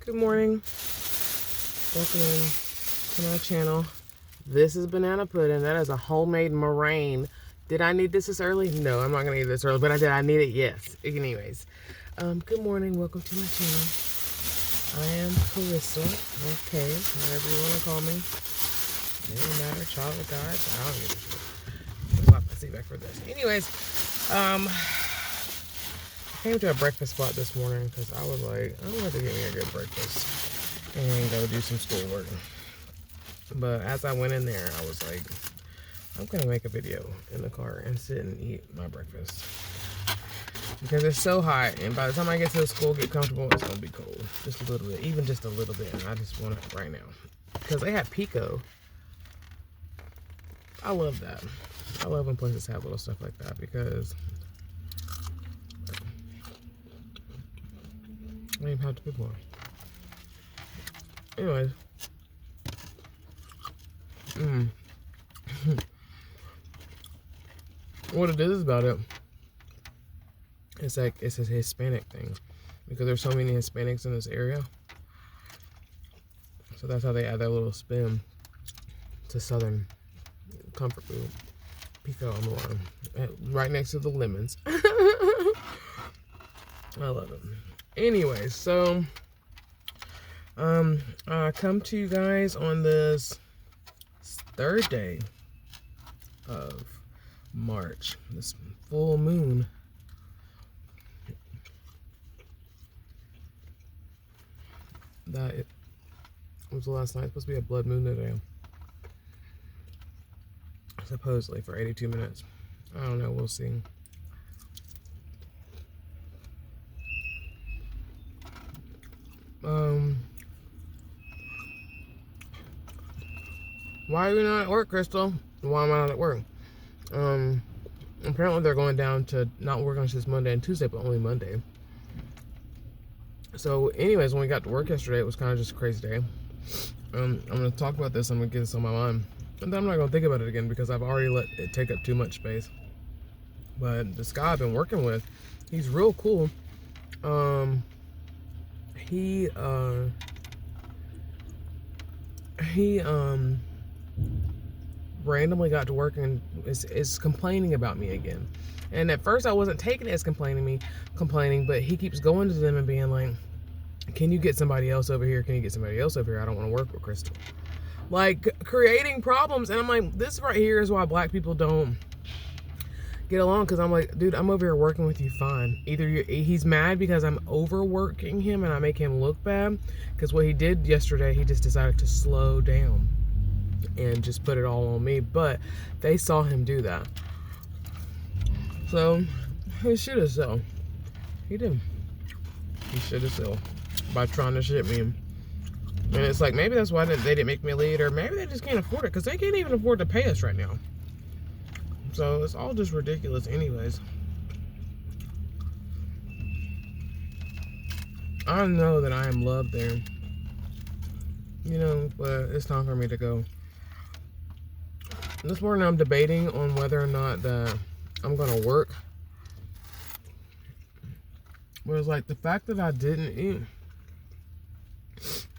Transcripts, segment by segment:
Good morning. Welcome in to my channel. This is banana pudding. That is a homemade meringue. Did I need this early? No, I'm not gonna eat this early, but did I need it? Yes. Anyways, good morning. Welcome to my channel. I am Carissa. Okay, whatever you want to call me. It doesn't matter. Child of God. I don't give a shit. I'll pop my seat back for this. Anyways, I came to a breakfast spot this morning because I was like, I'm going to get me a good breakfast and go do some schoolwork. But as I went in there, I was like, I'm going to make a video in the car and sit and eat my breakfast. Because it's so hot, and by the time I get to the school, get comfortable, it's going to be cold. Just a little bit, even just a little bit, and I just want it right now. Because they have Pico. I love that. I love when places have little stuff like that because I don't even have to pick one. Anyways. What it is about it, it's like it's a Hispanic thing. Because there's so many Hispanics in this area. So that's how they add their little spin to Southern comfort food. Pico on the line. Right next to the lemons. I love them. Anyway, so I come to you guys on this third day of March, this full moon. That it was last night. It's supposed to be a blood moon today. Supposedly for 82 minutes. I don't know, we'll see. Why are you not at work, Crystal? Why am I not at work? Apparently they're going down to not working since Monday and Tuesday, but only Monday. So anyways, when we got to work yesterday, it was kind of just a crazy day. I'm going to talk about this. I'm going to get this on my mind. And then I'm not going to think about it again because I've already let it take up too much space. But this guy I've been working with, he's real cool. He randomly got to work and is complaining about me again. And at first I wasn't taking it as complaining, but he keeps going to them and being like, can you get somebody else over here? Can you get somebody else over here? I don't want to work with Crystal. Like, creating problems. And I'm like, this right here is why black people don't get along. Because I'm like, dude, I'm over here working with you fine. Either he's mad because I'm overworking him and I make him look bad. Because what he did yesterday, he just decided to slow down and just put it all on me. But they saw him do that. So he should have so. He did. He should have so by trying to shit me. And it's like, maybe that's why they didn't make me a lead, or maybe they just can't afford it, because they can't even afford to pay us right now. So it's all just ridiculous anyways. I know that I am loved there. You know, but it's time for me to go. This morning I'm debating on whether or not that I'm going to work. But it's like the fact that I didn't eat.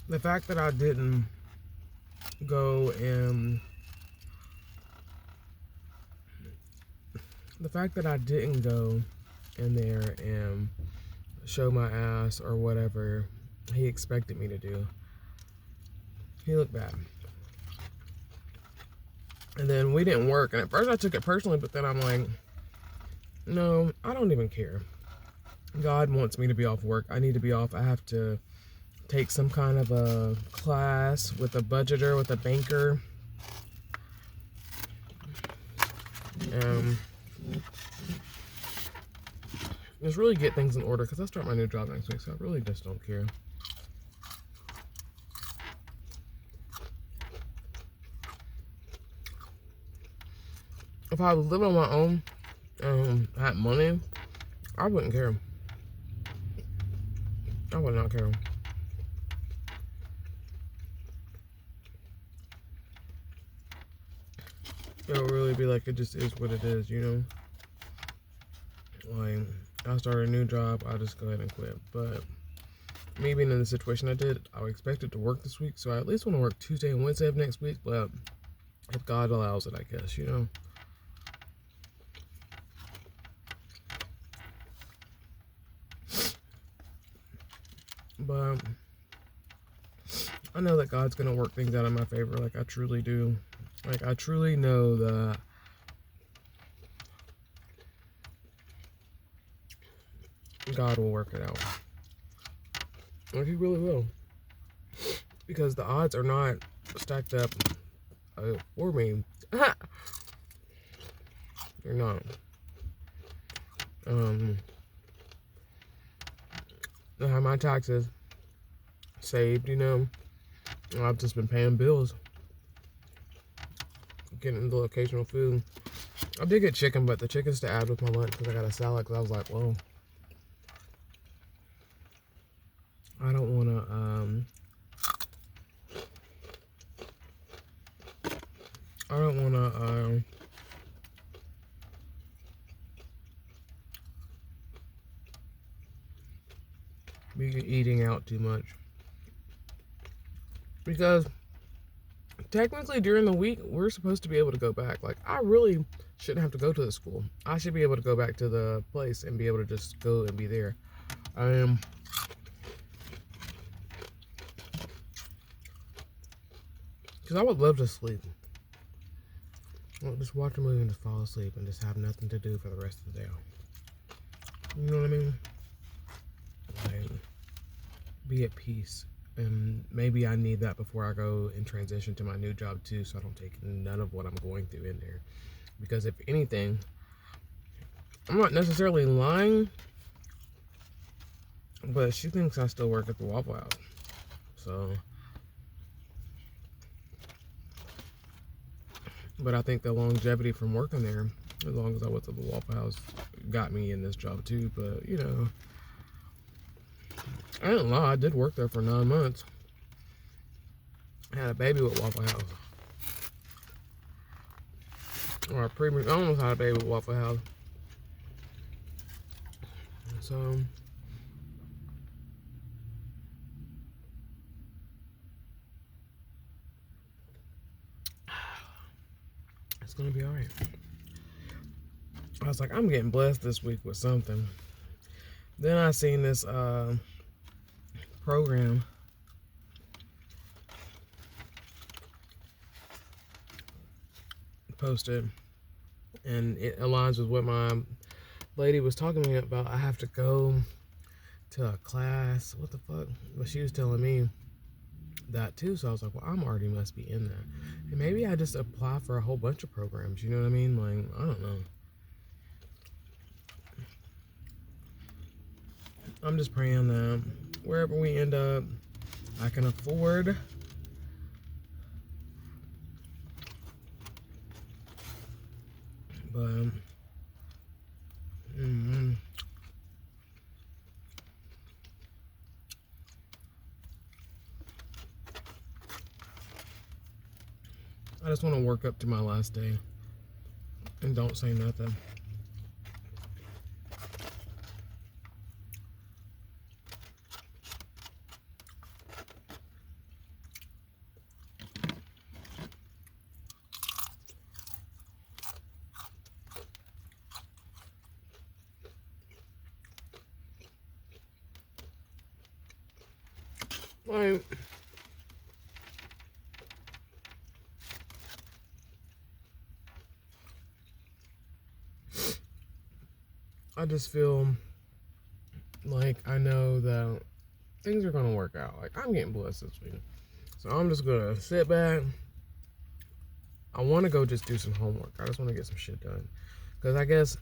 The fact that I didn't go and in there and show my ass or whatever he expected me to do. He looked bad. And then we didn't work. And at first I took it personally, but then I'm like, no, I don't even care. God wants me to be off work. I need to be off. I have to take some kind of a class with a budgeter, with a banker. Just really get things in order because I start my new job next week, so I really just don't care. If I was living on my own, had money, I wouldn't care. I would not care. It would really be like, it just is what it is, you know? Like, I start a new job, I'll just go ahead and quit. But me being in the situation I did, I expected to work this week, so I at least want to work Tuesday and Wednesday of next week, but if God allows it, I guess, you know. But I know that God's going to work things out in my favor, like I truly do. Like, I truly know that God will work it out. Like, He really will. Because the odds are not stacked up for me. They're not. I have my taxes saved, you know. I've just been paying bills. Getting the occasional food. I did get chicken, but the chicken's to add with my lunch because I got a salad. Because I was like, well, I don't want to, be eating out too much. Because technically during the week, we're supposed to be able to go back. Like, I really shouldn't have to go to the school. I should be able to go back to the place and be able to just go and be there. Because I would love to sleep. Well, just watch a movie and just fall asleep and just have nothing to do for the rest of the day. You know what I mean? Like, be at peace. And maybe I need that before I go and transition to my new job too, so I don't take none of what I'm going through in there. Because if anything, I'm not necessarily lying, but she thinks I still work at the Waffle House. So, but I think the longevity from working there, as long as I was at the Waffle House, got me in this job too. But, you know, I didn't lie, I did work there for 9 months. I had a baby with Waffle House. Or I almost had a baby with Waffle House. So, it's gonna be alright. I was like, I'm getting blessed this week with something. Then I seen this program posted, and it aligns with what my lady was talking to me about. I have to go to a class. What the fuck? But she was telling me that too, so I was like, well, I'm already must be in that. And maybe I just apply for a whole bunch of programs, you know what I mean? Like, I don't know. I'm just praying that wherever we end up, I can afford but I just want to work up to my last day and don't say nothing. Like, I just feel like I know that things are going to work out. Like, I'm getting blessed this week. So I'm just going to sit back. I want to go just do some homework. I just want to get some shit done. Because I guess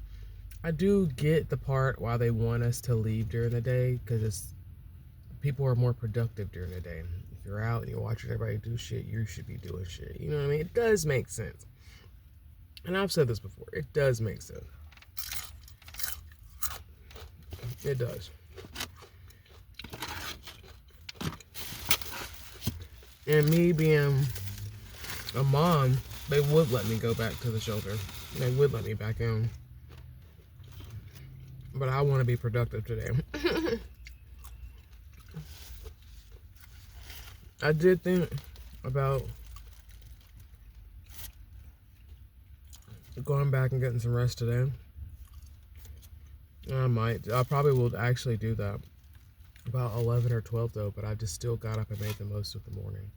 I do get the part why they want us to leave during the day. Because people are more productive during the day. If you're out and you're watching everybody do shit, you should be doing shit. You know what I mean? It does make sense. And I've said this before. It does make sense. It does. And me being a mom, they would let me go back to the shelter. They would let me back in. But I want to be productive today. I did think about going back and getting some rest today. I probably will actually do that about 11 or 12 though, but I just still got up and made the most of the morning.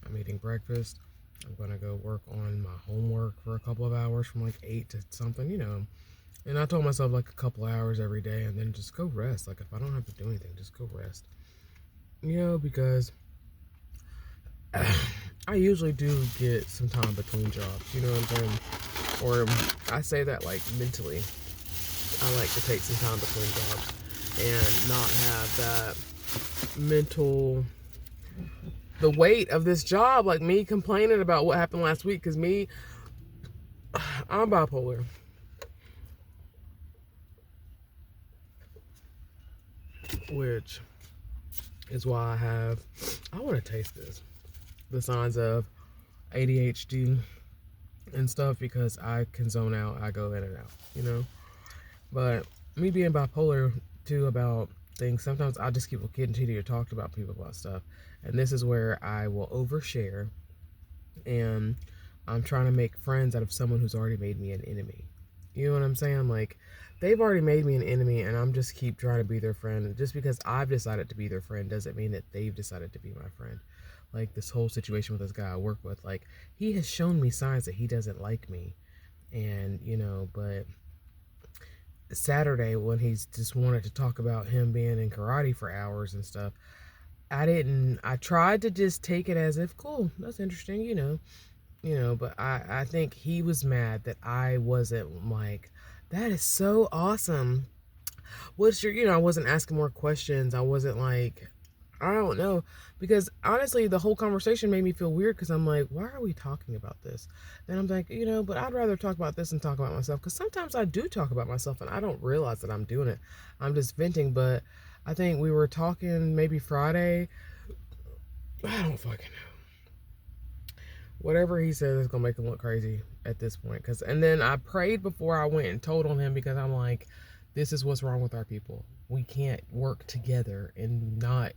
I'm eating breakfast. I'm gonna go work on my homework for a couple of hours from like 8 to something, you know. And I told myself like a couple hours every day and then just go rest. Like if I don't have to do anything, just go rest. You know, because I usually do get some time between jobs, you know what I'm saying? Or I say that like mentally. I like to take some time between jobs and not have that mental, the weight of this job, like me complaining about what happened last week, because I'm bipolar. Which is why I want to taste this, the signs of ADHD and stuff, because I can zone out, I go in and out, you know? But me being bipolar too about things, sometimes I just keep continue to talk about people about stuff. And this is where I will overshare, and I'm trying to make friends out of someone who's already made me an enemy. You know what I'm saying? Like, they've already made me an enemy, and I'm just keep trying to be their friend. Just because I've decided to be their friend doesn't mean that they've decided to be my friend. Like, this whole situation with this guy I work with, like, he has shown me signs that he doesn't like me. And, you know, but Saturday when he's just wanted to talk about him being in karate for hours and stuff, I tried to just take it as if, cool, that's interesting, but I think he was mad that I wasn't like, that is so awesome. What's your, I wasn't asking more questions. I wasn't like, I don't know. Because honestly, the whole conversation made me feel weird because I'm like, why are we talking about this? Then I'm like, but I'd rather talk about this and talk about myself, because sometimes I do talk about myself and I don't realize that I'm doing it. I'm just venting. But I think we were talking maybe Friday. I don't fucking know. Whatever he says is gonna make him look crazy at this point. And then I prayed before I went and told on him, because I'm like, this is what's wrong with our people. We can't work together and not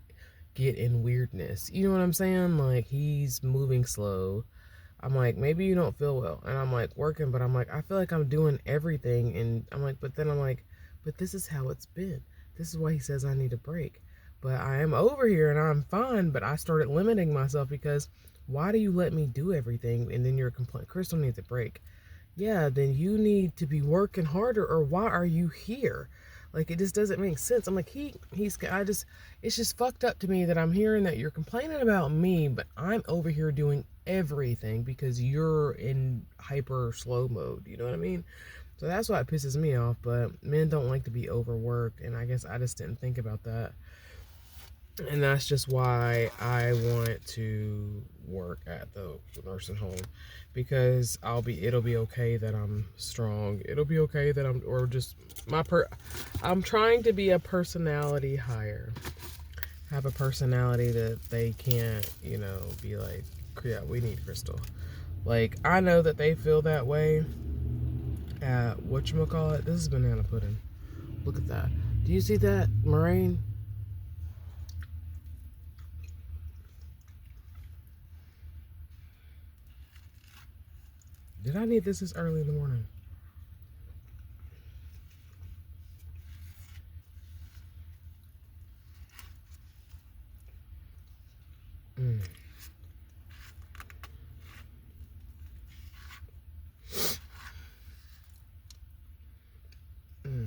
get in weirdness. You know what I'm saying? Like, he's moving slow. I'm like, maybe you don't feel well. And I'm like, working, but I'm like, I feel like I'm doing everything. And I'm like, but then I'm like, but this is how it's been. This is why he says I need a break. But I am over here and I'm fine. But I started limiting myself, because why do you let me do everything and then you're complaining, Crystal needs a break? Yeah, then you need to be working harder, or why are you here? Like, it just doesn't make sense. I'm like, it's just fucked up to me that I'm hearing that you're complaining about me, but I'm over here doing everything because you're in hyper slow mode. You know what I mean? So that's why it pisses me off. But men don't like to be overworked, and I guess I just didn't think about that. And that's just why I want to work at the nursing home, because it'll be okay that I'm strong. It'll be okay that I'm trying to be a personality hire. Have a personality that they can't, be like, yeah, we need Crystal. Like, I know that they feel that way at whatchamacallit. This is banana pudding. Look at that. Do you see that, Moraine? Did I need this early in the morning? Mm. Mm.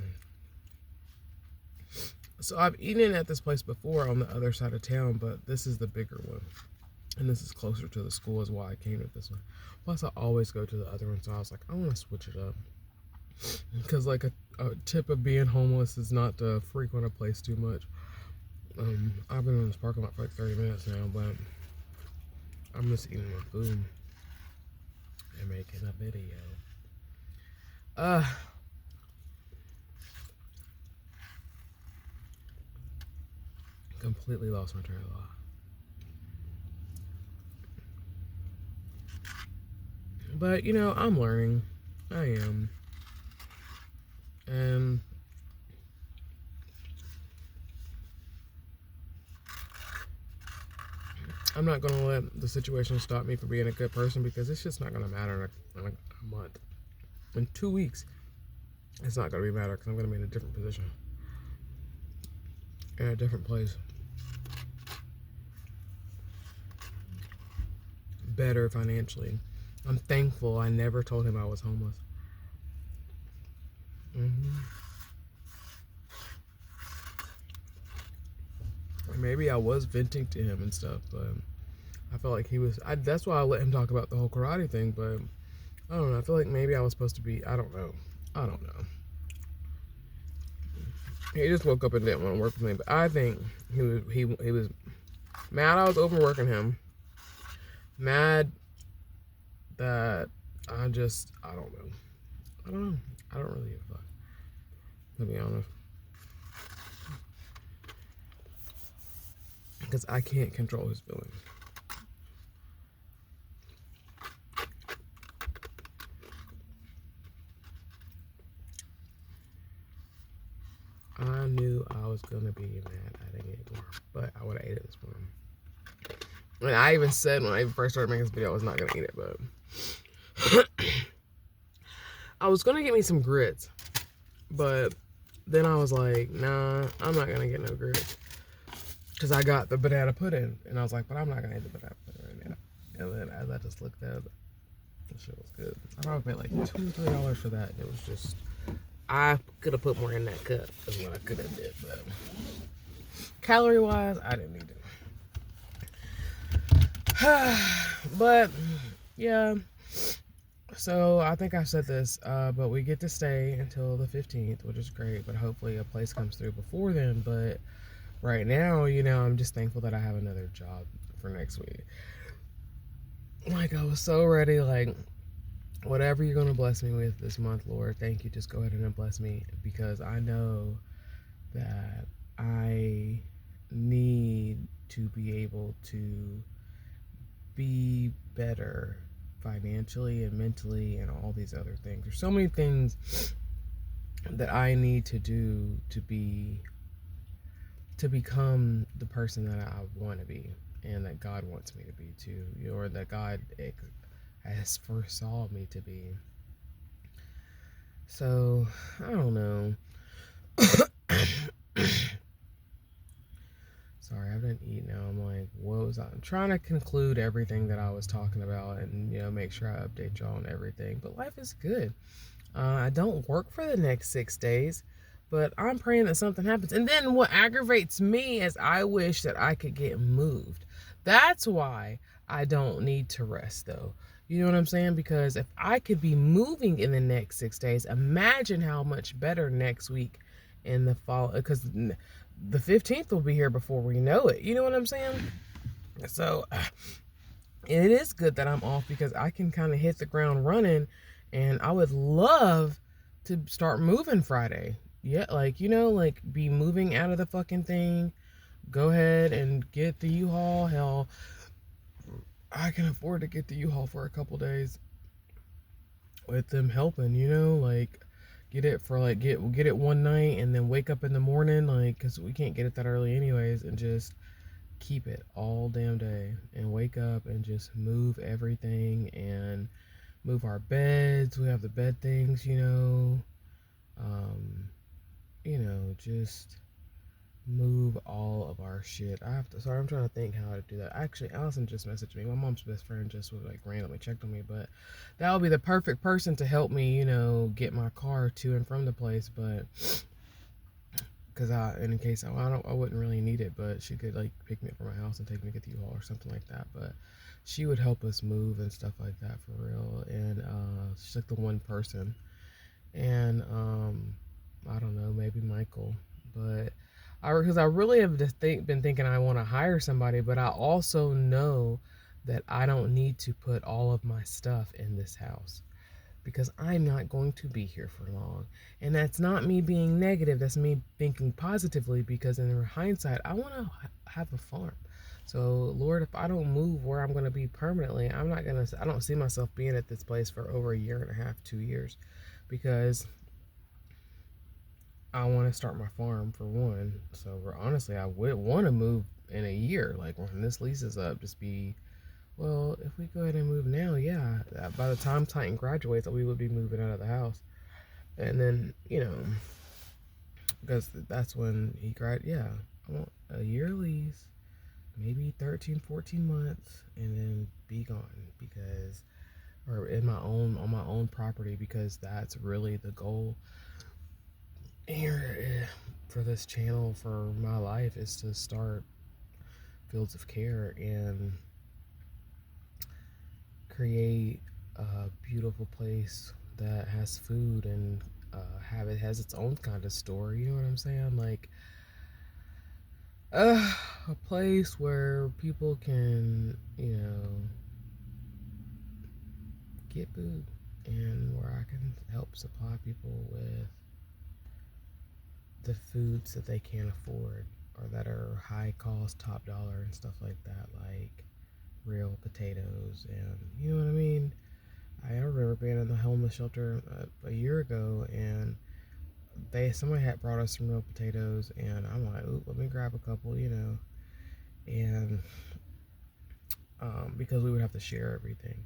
So I've eaten at this place before on the other side of town, but this is the bigger one. And this is closer to the school, is why I came to this one. Plus, I always go to the other one, so I was like, I want to switch it up. Because, like, a tip of being homeless is not to frequent a place too much. I've been in this parking lot for like 30 minutes now, but I'm just eating my food and making a video. Completely lost my train of thought. But, I'm learning. I am. And I'm not going to let the situation stop me from being a good person, because it's just not going to matter in a month. In 2 weeks, it's not going to be matter, because I'm going to be in a different position, in a different place. Better financially. I'm thankful I never told him I was homeless. Maybe I was venting to him and stuff, but I felt like he was. That's why I let him talk about the whole karate thing. But I don't know. I feel like maybe I was supposed to be. I don't know. He just woke up and didn't want to work with me. But I think he was mad I was overworking him. Mad that I don't know. I don't really give a fuck, to be honest. Because I can't control his feelings. I knew I was going to be mad I didn't get more, but I would have ate it this morning. And I even said when I first started making this video I was not going to eat it, but I was going to get me some grits, but then I was like, nah, I'm not going to get no grits, because I got the banana pudding, and I was like, but I'm not going to eat the banana pudding right now. And then as I just looked at it, the shit was good. I probably paid like $2 or $3 for that, and it was just, I could have put more in that cup, is what I could have did, but calorie wise, I didn't need it. But yeah, so I think I said this, but we get to stay until the 15th, which is great, but hopefully a place comes through before then. But right now, I'm just thankful that I have another job for next week. Like, I was so ready, like, whatever you're going to bless me with this month, Lord, thank you. Just go ahead and bless me, because I know that I need to be able to be better financially and mentally and all these other things. There's so many things that I need to do to become the person that I want to be, and that God wants me to be too, or that God has foresaw me to be. So I don't know. Sorry, I've been eating now. I'm like, what was I? I'm trying to conclude everything that I was talking about, and make sure I update y'all on everything. But life is good. I don't work for the next 6 days, but I'm praying that something happens. And then what aggravates me is I wish that I could get moved. That's why I don't need to rest, though. You know what I'm saying? Because if I could be moving in the next 6 days, imagine how much better next week in the fall. Because the 15th will be here before we know it. You know what I'm saying? So it is good that I'm off, because I can kind of hit the ground running. And I would love to start moving Friday. Yeah, like, be moving out of the fucking thing. Go ahead and get the U-Haul. Hell, I can afford to get the U-Haul for a couple days with them helping, like, get it for like, get it one night and then wake up in the morning, like, because we can't get it that early anyways, and just keep it all damn day and wake up and just move everything and move our beds. We have the bed things, just move all of our shit. Sorry, I'm trying to think how to do that. Actually, Allison just messaged me. My mom's best friend just was like randomly checked on me, but that would be the perfect person to help me, get my car to and from the place. But because in case I wouldn't really need it, but she could like pick me up from my house and take me to get the U-Haul or something like that. But she would help us move and stuff like that for real. And she's like the one person. And I don't know, maybe Michael. But because I really have just been thinking I want to hire somebody, but I also know that I don't need to put all of my stuff in this house, because I'm not going to be here for long. And that's not me being negative, that's me thinking positively, because in hindsight, I want to have a farm. So Lord, if I don't move where I'm going to be permanently, I don't see myself being at this place for over 1.5 years, 2 years, because I want to start my farm for one. So honestly, I would want to move in a year, like when this lease is up, just be, well, if we go ahead and move now, yeah, by the time Titan graduates, we would be moving out of the house. And then, because that's when he yeah, I want a year lease, maybe 13, 14 months, and then be gone, because, or on my own property, because that's really the goal here for this channel, for my life, is to start Fields of Care and create a beautiful place that has food and has its own kind of store. You know what I'm saying? Like a place where people can, get food, and where I can help supply people with the foods that they can't afford, or that are high cost, top dollar, and stuff like that, like real potatoes. And you know what I mean? I remember being in the homeless shelter a year ago, and somebody had brought us some real potatoes, and I'm like, ooh, let me grab a couple, and because we would have to share everything,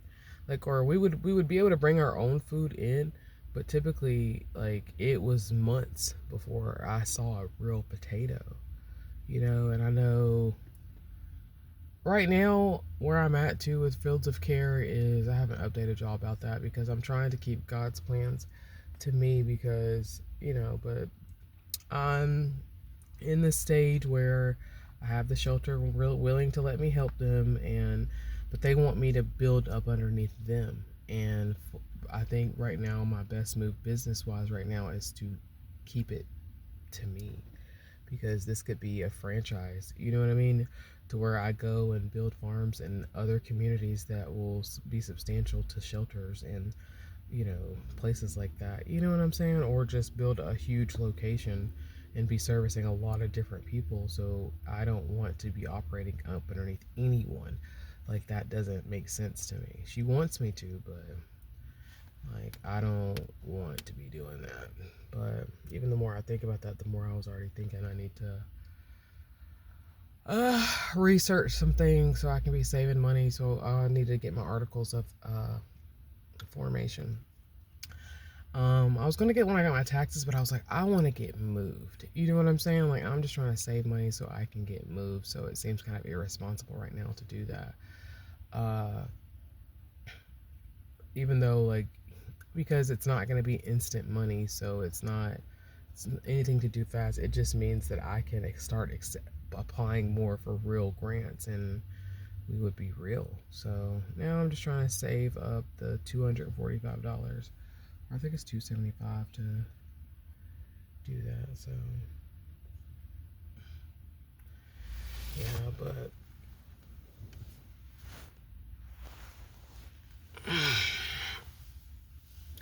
like, or we would be able to bring our own food in, but typically, like, it was months before I saw a real potato, and I know right now where I'm at too with Fields of Care is I haven't updated y'all about that, because I'm trying to keep God's plans to me, because but I'm in the stage where I have the shelter willing to let me help them, but they want me to build up underneath them. And I think right now my best move business wise right now is to keep it to me, because this could be a franchise, you know what I mean, to where I go and build farms in other communities that will be substantial to shelters and places like that, you know what I'm saying, or just build a huge location and be servicing a lot of different people. So I don't want to be operating up underneath anyone. Like, that doesn't make sense to me. She wants me to, but like, I don't want to be doing that. But even the more I think about that, the more I was already thinking I need to research some things so I can be saving money. So I need to get my articles of formation. I was gonna get when I got my taxes, but I was like, I want to get moved. You know what I'm saying? Like, I'm just trying to save money so I can get moved. So it seems kind of irresponsible right now to do that. Even though, like, because it's not gonna be instant money, so it's anything to do fast. It just means that I can start applying more for real grants, and we would be real. So now I'm just trying to save up the $245. I think it's $275 to do that. So yeah, but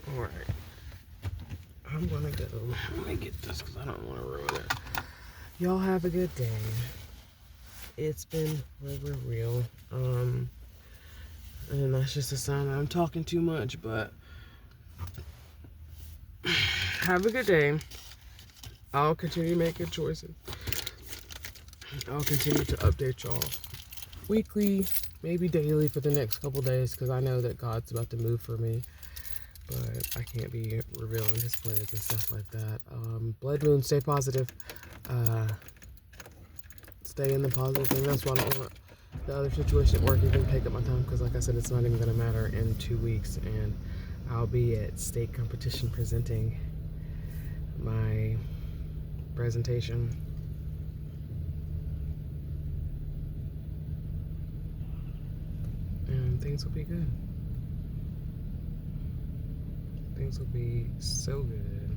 all right, I'm gonna go. Let me get this because I don't want to ruin it. Y'all have a good day. It's been forever real. And that's just a sign that I'm talking too much, but have a good day. I'll continue making choices. I'll continue to update y'all weekly, maybe daily for the next couple days, because I know that God's about to move for me, but I can't be revealing his plans and stuff like that. Blood moon, stay positive. Stay in the positive thing. That's why I don't want the other situation at work even take up my time, because like I said, it's not even going to matter in 2 weeks, and I'll be at state competition presenting my presentation. And things will be good. Things will be so good.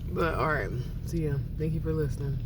But alright, see ya. Thank you for listening.